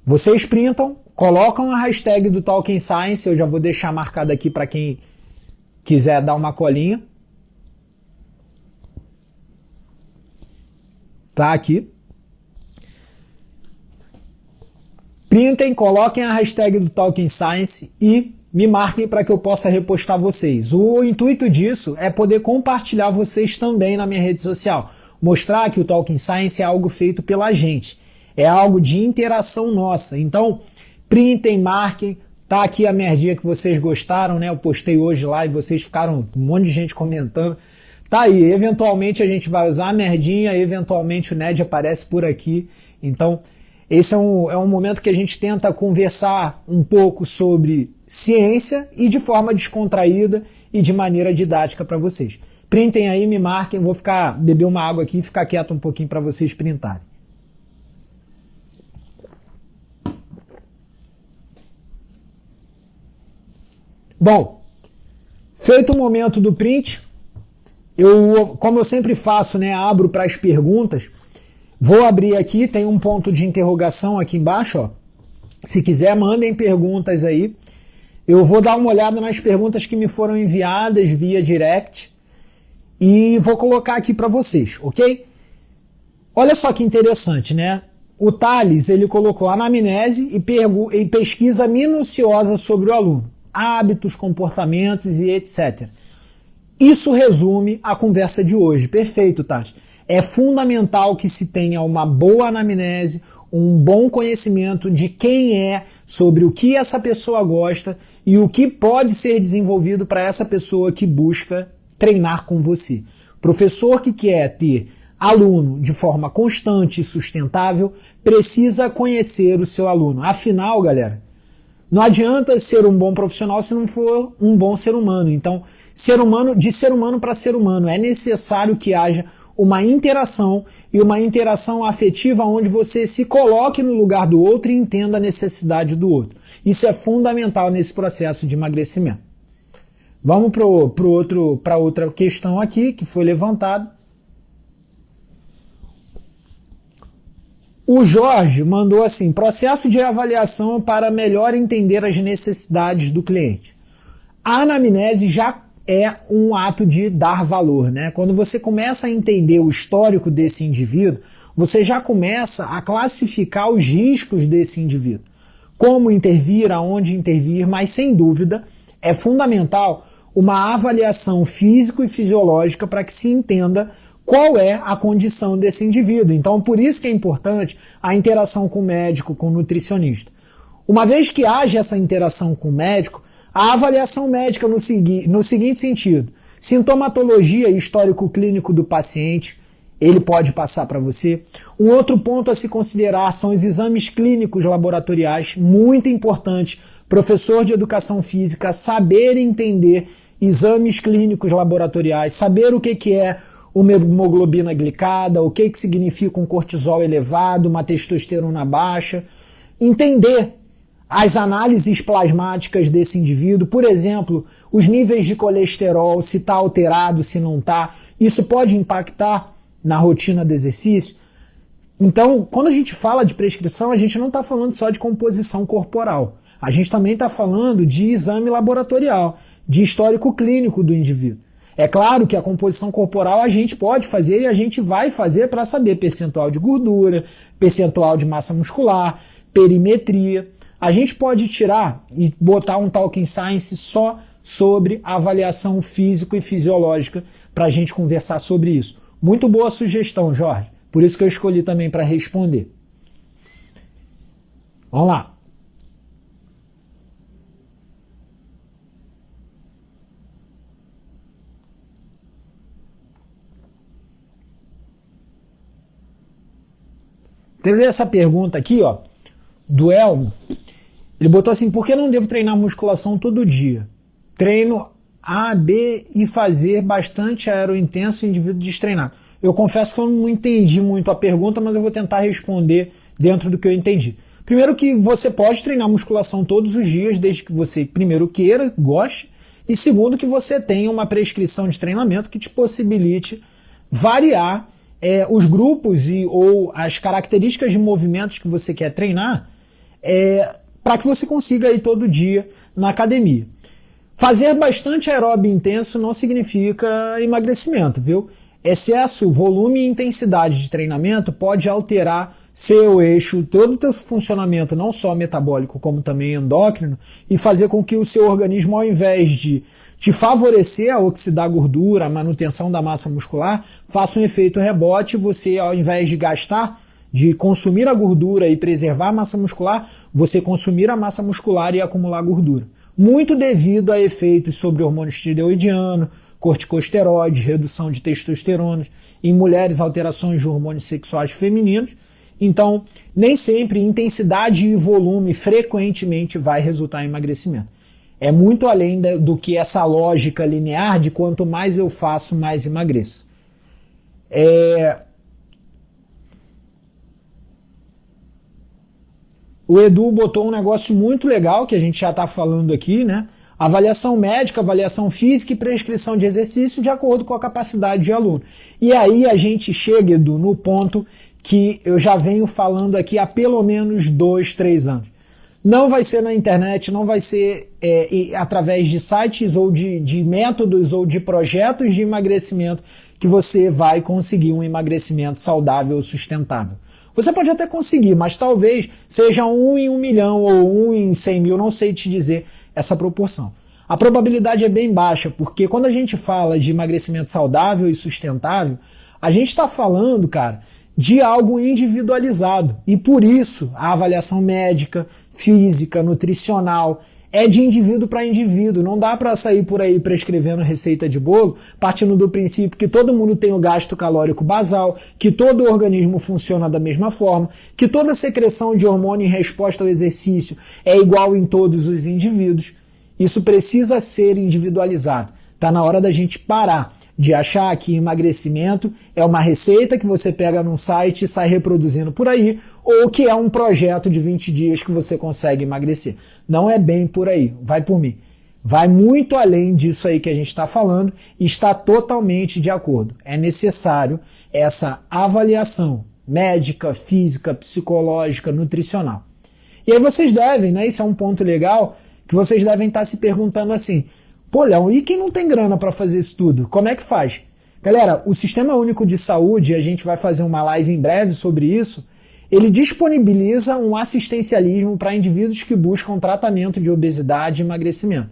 vocês printam, colocam a hashtag do Talking Science, eu já vou deixar marcado aqui para quem quiser dar uma colinha. Tá aqui. Printem, coloquem a hashtag do Talking Science e me marquem para que eu possa repostar vocês. O intuito disso é poder compartilhar vocês também na minha rede social. Mostrar que o Talking Science é algo feito pela gente. É algo de interação nossa. Então, printem, marquem. Tá aqui a merdinha que vocês gostaram, né? Eu postei hoje lá e vocês ficaram um monte de gente comentando. Tá aí, eventualmente a gente vai usar a merdinha, eventualmente o Ned aparece por aqui. Então, esse é um momento que a gente tenta conversar um pouco sobre ciência e de forma descontraída e de maneira didática para vocês. Printem aí, me marquem, vou beber uma água aqui e ficar quieto um pouquinho para vocês printarem. Bom, feito o momento do print, como eu sempre faço, né, abro para as perguntas. Vou abrir aqui, tem um ponto de interrogação aqui embaixo, ó. Se quiser, mandem perguntas aí. Eu vou dar uma olhada nas perguntas que me foram enviadas via direct e vou colocar aqui para vocês, ok? Olha só que interessante, né? O Thales, ele colocou anamnese e pesquisa minuciosa sobre o aluno, hábitos, comportamentos e etc. Isso resume a conversa de hoje. Perfeito, Tati. É fundamental que se tenha uma boa anamnese, um bom conhecimento de quem é, sobre o que essa pessoa gosta e o que pode ser desenvolvido para essa pessoa que busca treinar com você. Professor que quer ter aluno de forma constante e sustentável precisa conhecer o seu aluno. Afinal, galera, não adianta ser um bom profissional se não for um bom ser humano. Então, de ser humano para ser humano, é necessário que haja uma interação e uma interação afetiva onde você se coloque no lugar do outro e entenda a necessidade do outro. Isso é fundamental nesse processo de emagrecimento. Vamos para outra questão aqui que foi levantada. O Jorge mandou assim: processo de avaliação para melhor entender as necessidades do cliente. A anamnese já é um ato de dar valor, né? Quando você começa a entender o histórico desse indivíduo, você já começa a classificar os riscos desse indivíduo. Como intervir, aonde intervir, mas sem dúvida é fundamental uma avaliação físico e fisiológica para que se entenda qual é a condição desse indivíduo. Então, por isso que é importante a interação com o médico, com o nutricionista. Uma vez que haja essa interação com o médico, a avaliação médica no seguinte sentido: sintomatologia e histórico clínico do paciente, ele pode passar para você. Um outro ponto a se considerar são os exames clínicos laboratoriais, muito importante, professor de educação física, saber entender exames clínicos laboratoriais, saber o que é uma hemoglobina glicada, o que significa um cortisol elevado, uma testosterona baixa, entender as análises plasmáticas desse indivíduo, por exemplo, os níveis de colesterol, se está alterado, se não está, isso pode impactar na rotina do exercício. Então, quando a gente fala de prescrição, a gente não está falando só de composição corporal, a gente também está falando de exame laboratorial, de histórico clínico do indivíduo. É claro que a composição corporal a gente pode fazer e a gente vai fazer para saber percentual de gordura, percentual de massa muscular, perimetria. A gente pode tirar e botar um Talking Science só sobre a avaliação físico e fisiológica para a gente conversar sobre isso. Muito boa sugestão, Jorge. Por isso que eu escolhi também para responder. Vamos lá. Teve essa pergunta aqui, ó, do Elmo. Ele botou assim: por que não devo treinar musculação todo dia? Treino A, B e fazer bastante aerointenso indivíduo destreinado. Eu confesso que eu não entendi muito a pergunta, mas eu vou tentar responder dentro do que eu entendi. Primeiro, que você pode treinar musculação todos os dias, desde que você primeiro queira, goste, e segundo, que você tenha uma prescrição de treinamento que te possibilite variar os grupos ou as características de movimentos que você quer treinar para que você consiga ir todo dia na academia. Fazer bastante aeróbio intenso não significa emagrecimento, viu? Excesso, volume e intensidade de treinamento pode alterar seu eixo, todo o seu funcionamento, não só metabólico, como também endócrino, e fazer com que o seu organismo, ao invés de te favorecer a oxidar gordura, a manutenção da massa muscular, faça um efeito rebote. Você, ao invés de gastar, de consumir a gordura e preservar a massa muscular, você consumir a massa muscular e acumular gordura. Muito devido a efeitos sobre hormônio tireoidiano, corticosteroides, redução de testosterona, em mulheres alterações de hormônios sexuais femininos. Então, nem sempre intensidade e volume frequentemente vai resultar em emagrecimento. É muito além do que essa lógica linear de quanto mais eu faço, mais emagreço. O Edu botou um negócio muito legal que a gente já está falando aqui, né? Avaliação médica, avaliação física e prescrição de exercício de acordo com a capacidade de aluno. E aí a gente chega, Edu, no ponto que eu já venho falando aqui há pelo menos 2, 3 anos. Não vai ser na internet, não vai ser através de sites ou de métodos ou de projetos de emagrecimento que você vai conseguir um emagrecimento saudável ou sustentável. Você pode até conseguir, mas talvez seja 1 em 1 milhão ou 1 em 100 mil, não sei te dizer essa proporção. A probabilidade é bem baixa, porque quando a gente fala de emagrecimento saudável e sustentável, a gente está falando, cara, de algo individualizado. E por isso a avaliação médica, física, nutricional é de indivíduo para indivíduo. Não dá para sair por aí prescrevendo receita de bolo, partindo do princípio que todo mundo tem o gasto calórico basal, que todo o organismo funciona da mesma forma, que toda secreção de hormônio em resposta ao exercício é igual em todos os indivíduos. Isso precisa ser individualizado. Está na hora da gente parar de achar que emagrecimento é uma receita que você pega num site e sai reproduzindo por aí, ou que é um projeto de 20 dias que você consegue emagrecer. Não é bem por aí, vai por mim. Vai muito além disso aí que a gente está falando e está totalmente de acordo. É necessário essa avaliação médica, física, psicológica, nutricional. E aí vocês devem, né? Isso é um ponto legal, que vocês devem estar se perguntando assim: pô, Léo, e quem não tem grana para fazer isso tudo? Como é que faz? Galera, o Sistema Único de Saúde, a gente vai fazer uma live em breve sobre isso, ele disponibiliza um assistencialismo para indivíduos que buscam tratamento de obesidade e emagrecimento.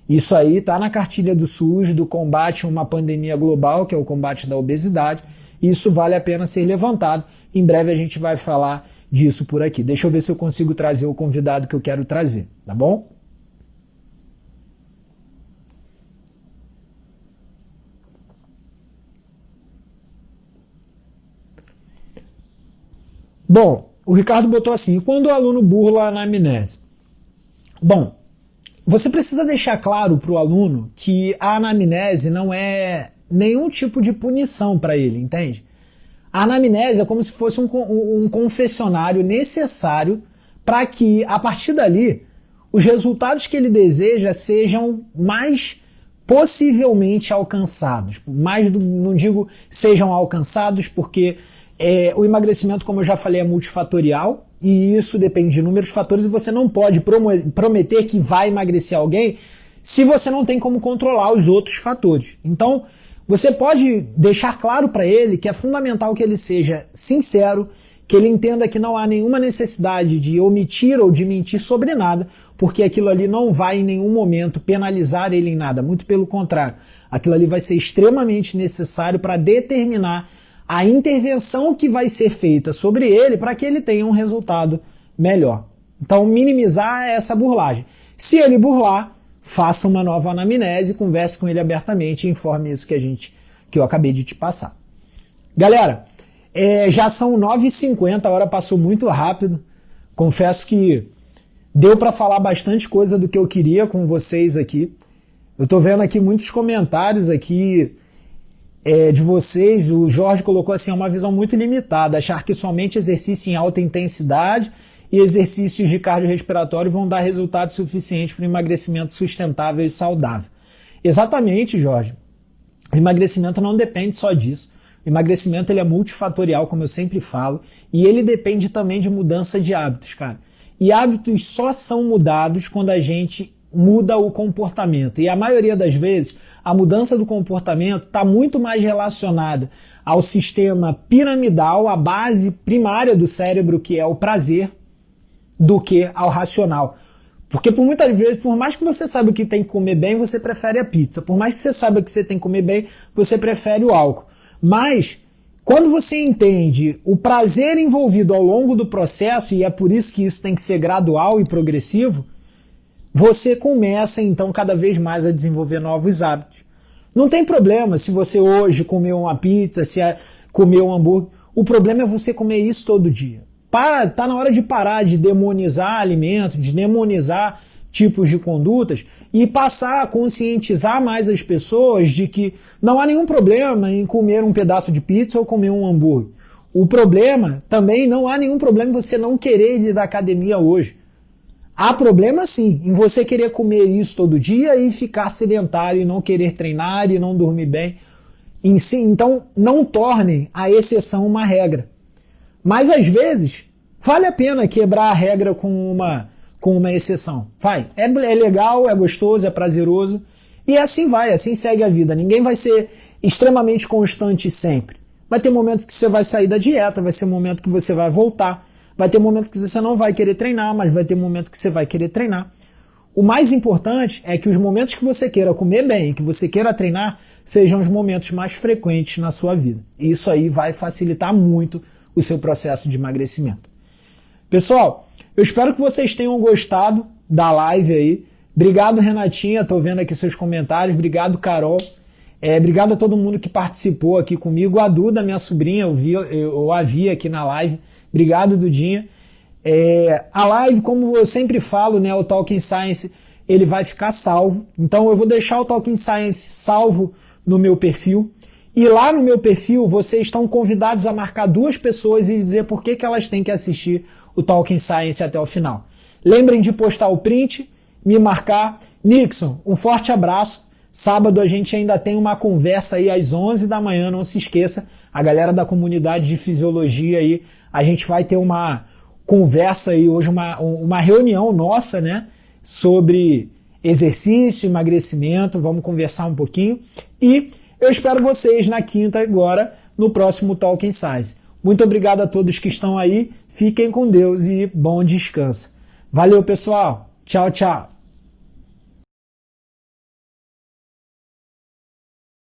Isso aí está na cartilha do SUS, do combate a uma pandemia global, que é o combate da obesidade. Isso vale a pena ser levantado. Em breve a gente vai falar disso por aqui. Deixa eu ver se eu consigo trazer o convidado que eu quero trazer, tá bom? Bom, o Ricardo botou assim: quando o aluno burla a anamnese? Bom, você precisa deixar claro para o aluno que a anamnese não é nenhum tipo de punição para ele, entende? A anamnese é como se fosse um confessionário necessário para que, a partir dali, os resultados que ele deseja sejam mais possivelmente alcançados. Não digo sejam alcançados, porque o emagrecimento, como eu já falei, é multifatorial e isso depende de inúmeros fatores e você não pode prometer que vai emagrecer alguém se você não tem como controlar os outros fatores. Então, você pode deixar claro para ele que é fundamental que ele seja sincero, que ele entenda que não há nenhuma necessidade de omitir ou de mentir sobre nada, porque aquilo ali não vai em nenhum momento penalizar ele em nada, muito pelo contrário. Aquilo ali vai ser extremamente necessário para determinar a intervenção que vai ser feita sobre ele para que ele tenha um resultado melhor. Então, minimizar essa burlagem. Se ele burlar, faça uma nova anamnese, converse com ele abertamente e informe isso que eu acabei de te passar. Galera, Já são 9h50, a hora passou muito rápido. Confesso que deu para falar bastante coisa do que eu queria com vocês aqui. Eu tô vendo aqui muitos comentários aqui de vocês. O Jorge colocou assim, uma visão muito limitada, achar que somente exercício em alta intensidade e exercícios de cardiorrespiratório vão dar resultado suficiente para um emagrecimento sustentável e saudável. Exatamente, Jorge. O emagrecimento não depende só disso. O emagrecimento ele é multifatorial, como eu sempre falo, e ele depende também de mudança de hábitos, cara. E hábitos só são mudados quando a gente muda o comportamento. E a maioria das vezes, a mudança do comportamento está muito mais relacionada ao sistema piramidal, a base primária do cérebro, que é o prazer, do que ao racional. Porque por muitas vezes, por mais que você saiba que tem que comer bem, você prefere a pizza. Por mais que você saiba que você tem que comer bem, você prefere o álcool. Mas, quando você entende o prazer envolvido ao longo do processo, e é por isso que isso tem que ser gradual e progressivo, você começa então cada vez mais a desenvolver novos hábitos. Não tem problema se você hoje comeu uma pizza, se comeu um hambúrguer. O problema é você comer isso todo dia. Tá na hora de parar de demonizar alimento, de demonizar tipos de condutas e passar a conscientizar mais as pessoas de que não há nenhum problema em comer um pedaço de pizza ou comer um hambúrguer. O problema também não há nenhum problema em você não querer ir da academia hoje. Há problema sim em você querer comer isso todo dia e ficar sedentário e não querer treinar e não dormir bem. Então não tornem a exceção uma regra. Mas às vezes vale a pena quebrar a regra com uma exceção. É legal, é gostoso, é prazeroso e assim assim segue a vida. Ninguém vai ser extremamente constante sempre. Vai ter momentos que você vai sair da dieta, vai ser momento que você vai voltar, vai ter momento que você não vai querer treinar, mas vai ter momento que você vai querer treinar. O mais importante é que os momentos que você queira comer bem, que você queira treinar, sejam os momentos mais frequentes na sua vida. E isso aí vai facilitar muito o seu processo de emagrecimento. Pessoal, eu espero que vocês tenham gostado da live aí. Obrigado, Renatinha, tô vendo aqui seus comentários. Obrigado, Carol. Obrigado a todo mundo que participou aqui comigo. A Duda, minha sobrinha, eu a vi aqui na live. Obrigado, Dudinha. A live, como eu sempre falo, né, o Talking Science, ele vai ficar salvo. Então eu vou deixar o Talking Science salvo no meu perfil. E lá no meu perfil, vocês estão convidados a marcar 2 pessoas e dizer por que elas têm que assistir o Talking Science até o final. Lembrem de postar o print, me marcar. Nixon, um forte abraço. Sábado a gente ainda tem uma conversa aí às 11 da manhã, não se esqueça. A galera da comunidade de fisiologia aí, a gente vai ter uma conversa aí hoje, uma reunião nossa, né, sobre exercício, emagrecimento. Vamos conversar um pouquinho. E eu espero vocês na quinta agora, no próximo Talking Science. Muito obrigado a todos que estão aí. Fiquem com Deus e bom descanso. Valeu, pessoal. Tchau, tchau.